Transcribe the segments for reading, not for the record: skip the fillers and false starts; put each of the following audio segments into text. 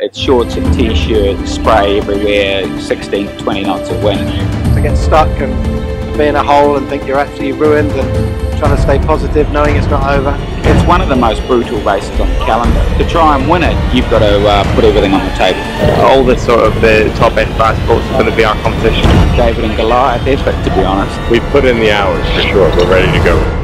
It's shorts and t-shirt, spray everywhere, 16 to 20 knots of wind. To get stuck and be in a hole and think you're absolutely ruined and trying to stay positive knowing it's not over. It's one of the most brutal races on the calendar. To try and win it, you've got to put everything on the table. All the sort of the top end fast boats are going to be our competition. David and Goliath effort, to be honest. We've put in the hours for sure. We're ready to go.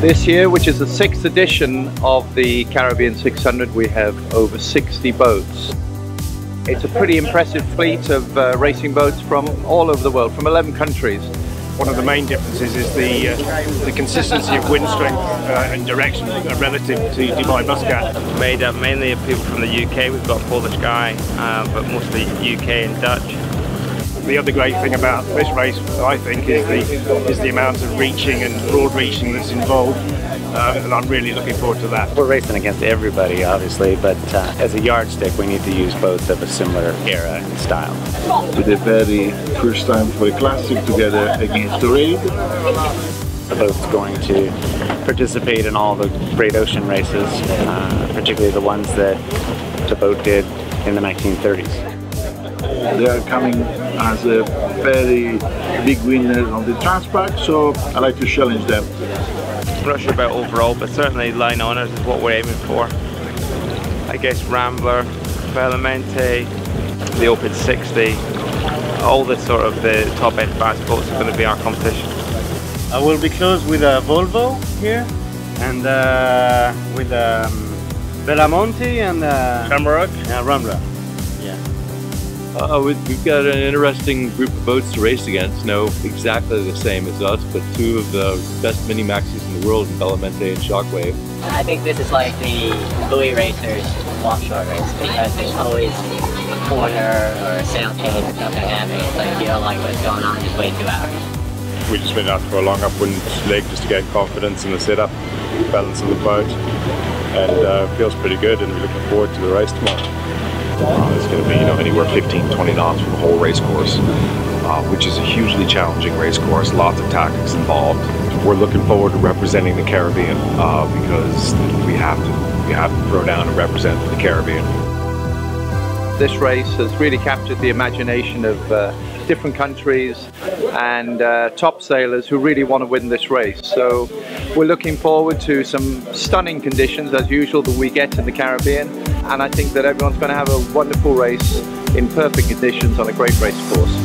This year, which is the 6th edition of the Caribbean 600, we have over 60 boats. It's a pretty impressive fleet of racing boats from all over the world, from 11 countries. One of the main differences is the consistency of wind strength and direction relative to Dubai Muscat. Made up mainly of people from the UK. We've got a Polish guy, but mostly UK and Dutch. The other great thing about this race, I think, is the amount of reaching and broad reaching that's involved, and I'm really looking forward to that. We're racing against everybody, obviously, but as a yardstick, we need to use boats of a similar era and style. For the very first time for a classic together against the raid. The boat's going to participate in all the great ocean races, particularly the ones that the boat did in the 1930s. They are coming as a very big winner on the Transpac, so I like to challenge them. I'm not sure about overall, but certainly line honours is what we're aiming for. I guess Rambler, Bellamente, the Open 60, all the sort of the top end fast boats are going to be our competition. I will be close with a Volvo here, and with Belamonte and Rambler. We've got an interesting group of boats to race against. No exactly the same as us, but two of the best mini-maxis in the world in Bellamente and Shockwave. I think this is like the buoy racers offshore race because there's always a corner or a sail change or something happening. It's like you don't like what's going on, just wait 2 hours. We just went out for a long upwind leg just to gain confidence in the setup, balance of the boat, and feels pretty good, and we're looking forward to the race tomorrow. It's going to be, anywhere 15-20 knots for the whole race course, which is a hugely challenging race course, lots of tactics involved. We're looking forward to representing the Caribbean because we have to throw down and represent the Caribbean. This race has really captured the imagination of different countries and top sailors who really want to win this race. So we're looking forward to some stunning conditions as usual that we get in the Caribbean, and I think that everyone's going to have a wonderful race in perfect conditions on a great race course.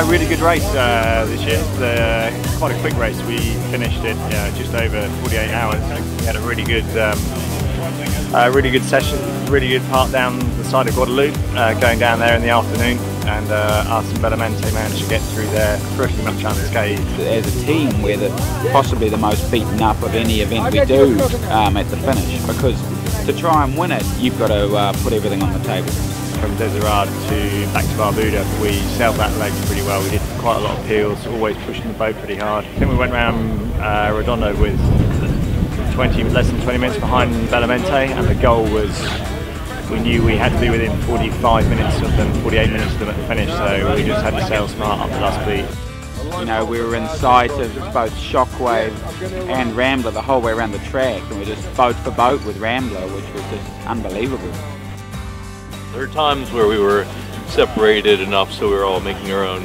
Really good race this year. Quite a quick race. We finished it just over 48 hours. We had a really good session, really good part down the side of Guadeloupe, going down there in the afternoon, and us and Bellamente managed to get through there pretty much unscathed. As a team, we're possibly the most beaten up of any event we do at the finish, because to try and win it, you've got to put everything on the table. From Desirade to back to Barbuda, we sailed that leg pretty well. We did quite a lot of peels, always pushing the boat pretty hard. I think we went around Redondo with less than 20 minutes behind Bellamente, and the goal was, we knew we had to be within 45 minutes of them, 48 minutes of them at the finish, so we just had to sail smart up the last beat. You know, we were in sight of both Shockwave and Rambler the whole way around the track, and we just boat for boat with Rambler, which was just unbelievable. There are times where we were separated enough so we were all making our own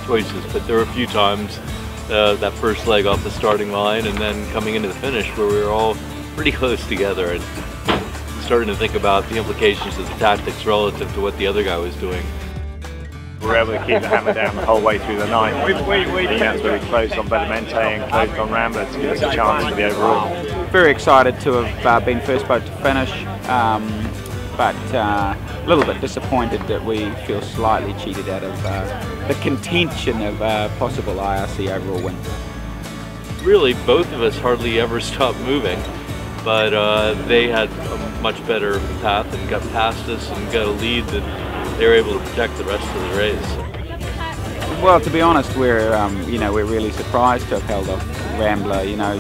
choices, but there were a few times that first leg off the starting line and then coming into the finish where we were all pretty close together and starting to think about the implications of the tactics relative to what the other guy was doing. We were able to keep the hammer down the whole way through the night. That's where we closed on Bellamente and closed on Rambler to give us a chance for the overall. Very excited to have been first boat to finish, but a little bit disappointed that we feel slightly cheated out of the contention of possible IRC overall win. Really, both of us hardly ever stopped moving, but they had a much better path and got past us and got a lead that they were able to protect the rest of the race. Well, to be honest, we're really surprised to have held off Rambler. You know,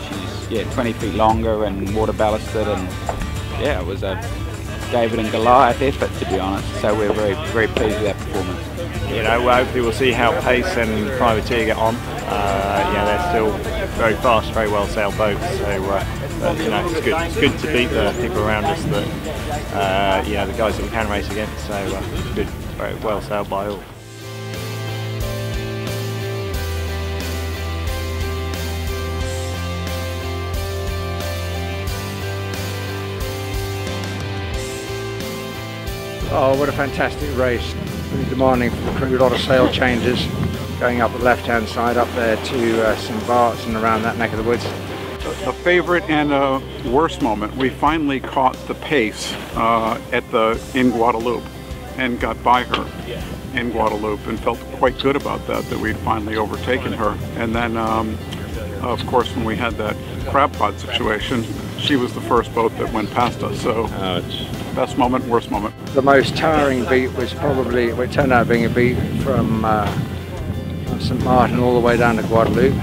she's 20 feet longer and water ballasted, and yeah, it was a David and Goliath effort, to be honest. So we're very, very pleased with that performance. You know, hopefully we'll see how Pace and Privateer get on. They're still very fast, very well sailed boats. So you know, it's good. It's good to beat the people around us that the guys that we can race against. So it's good, very well sailed by all. Oh, what a fantastic race. Really demanding for the crew, a lot of sail changes, going up the left-hand side up there to St Barth and around that neck of the woods. A favorite and a worst moment. We finally caught the pace in Guadeloupe and got by her in Guadeloupe and felt quite good about that we'd finally overtaken her. And then, of course, when we had that crab pod situation, she was the first boat that went past us. So, best moment, worst moment. The most tiring beat was probably, it turned out being a beat from St Martin all the way down to Guadeloupe.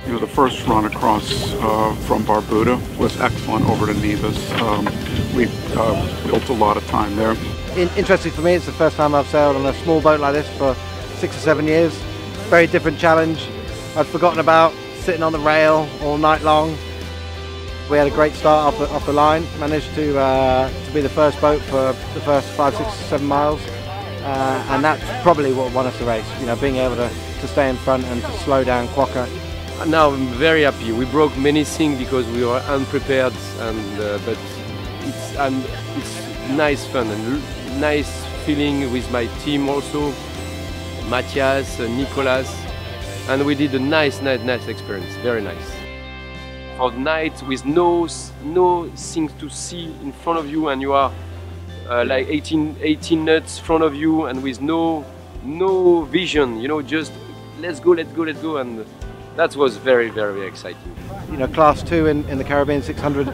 You know, the first run across from Barbuda was excellent over to Nevis. We built a lot of time there. Interesting for me, it's the first time I've sailed on a small boat like this for 6 or 7 years. Very different challenge. I'd forgotten about sitting on the rail all night long. We had a great start off the line, managed to be the first boat for the first 5, 6, 7 miles, and that's probably what won us the race, you know, being able to stay in front and to slow down Kwok. Now I'm very happy. We broke many things because we were unprepared, but it's nice fun and nice feeling with my team also, Matthias, Niklas, and we did a nice experience, very nice. For the night with no things to see in front of you, and you are like 18 knots in front of you, and with no vision, you know, just let's go, and that was very, very exciting. You know, Class 2 in the Caribbean 600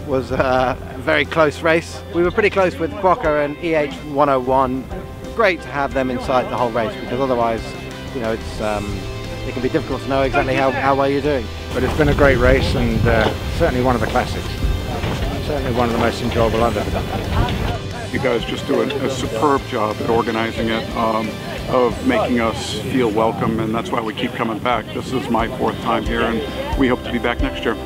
was a very close race. We were pretty close with Kwok and EH 101. Great to have them inside the whole race, because otherwise, you know, it can be difficult to know exactly how well you're doing. But it's been a great race, and certainly one of the classics. Certainly one of the most enjoyable I've ever done. You guys just do a superb job at organizing it, of making us feel welcome, and that's why we keep coming back. This is my 4th time here, and we hope to be back next year.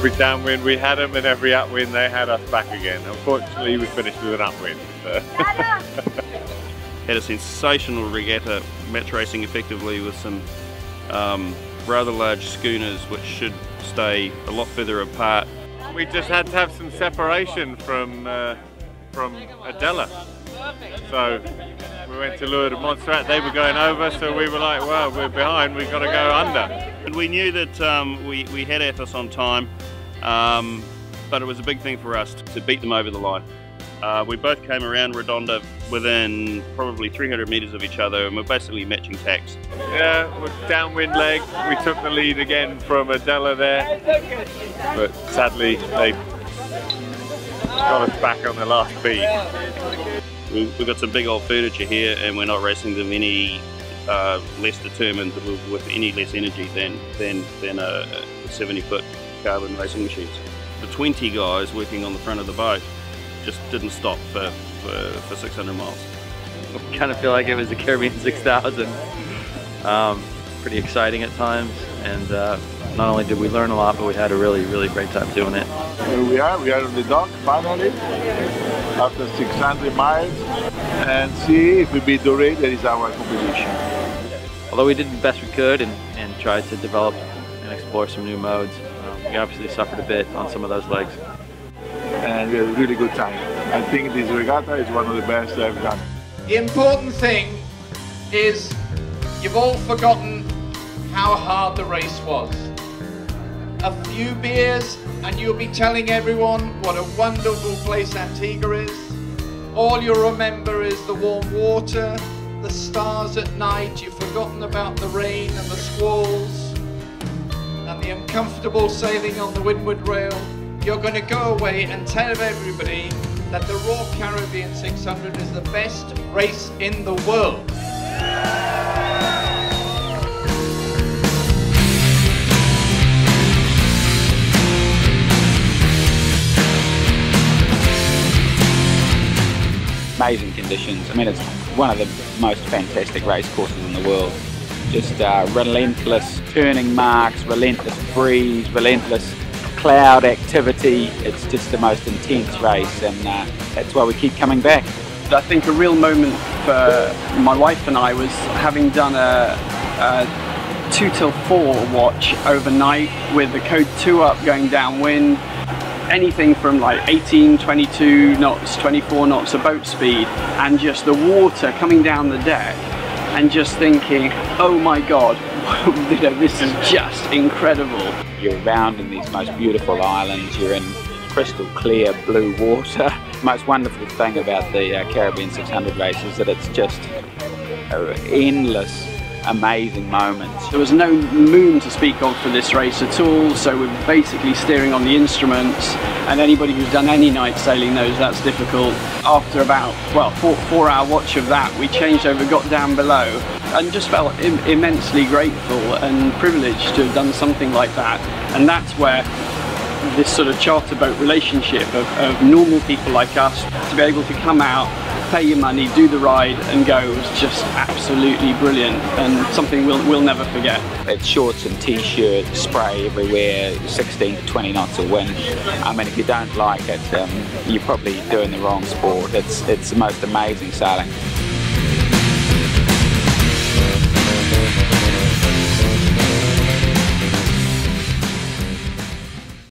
With downwind, we had them in every upwind, they had us back again. Unfortunately, we finished with an upwind. Had a sensational regatta, match racing effectively with some rather large schooners which should stay a lot further apart. We just had to have some separation from Adela. So we went to Lure de Montserrat, they were going over, so we were like, well, we're behind, we've got to go under. And we knew that we had Athos on time, but it was a big thing for us to beat them over the line. We both came around Redonda within probably 300 metres of each other, and we're basically matching tacks. Yeah, with downwind leg, we took the lead again from Adela there, but sadly they got us back on the last beat. We've got some big old furniture here, and we're not racing them any less determined with any less energy than a 70-foot carbon racing machines. The 20 guys working on the front of the boat just didn't stop for 600 miles. I kind of feel like it was the Caribbean 6000. Pretty exciting at times, and not only did we learn a lot, but we had a really, really great time doing it. Here we are on the dock finally, after 600 miles, and see if we beat the rate that is our competition. Although we did the best we could and tried to develop and explore some new modes, we obviously suffered a bit on some of those legs. And we had a really good time. I think this regatta is one of the best I've done. The important thing is you've all forgotten how hard the race was. A few beers and you'll be telling everyone what a wonderful place Antigua is. All you'll remember is the warm water, the stars at night. You've forgotten about the rain and the squalls and the uncomfortable sailing on the windward rail. You're going to go away and tell everybody that the RORC Caribbean 600 is the best race in the world. Amazing conditions. I mean, it's one of the most fantastic race courses in the world. Just relentless turning marks, relentless breeze, relentless cloud activity. It's just the most intense race, and that's why we keep coming back. I think a real moment for my wife and I was having done a 2 till 4 watch overnight with the code 2 up going downwind, anything from like 18, 22 knots, 24 knots of boat speed, and just the water coming down the deck, and just thinking, oh my god, you know, this is just incredible. You're around in these most beautiful islands, you're in crystal clear blue water. The most wonderful thing about the Caribbean 600 race is that it's just endless, amazing moments. There was no moon to speak of for this race at all, so we're basically steering on the instruments, and anybody who's done any night sailing knows that's difficult. After about, well, 4-hour watch of that, we changed over, got down below, and just felt immensely grateful and privileged to have done something like that. And that's where this sort of charter boat relationship of normal people like us to be able to come out, pay your money, do the ride and go was just absolutely brilliant, and something we'll never forget. It's shorts and t-shirts, spray everywhere, 16 to 20 knots of wind. I mean, if you don't like it, you're probably doing the wrong sport. It's the most amazing sailing.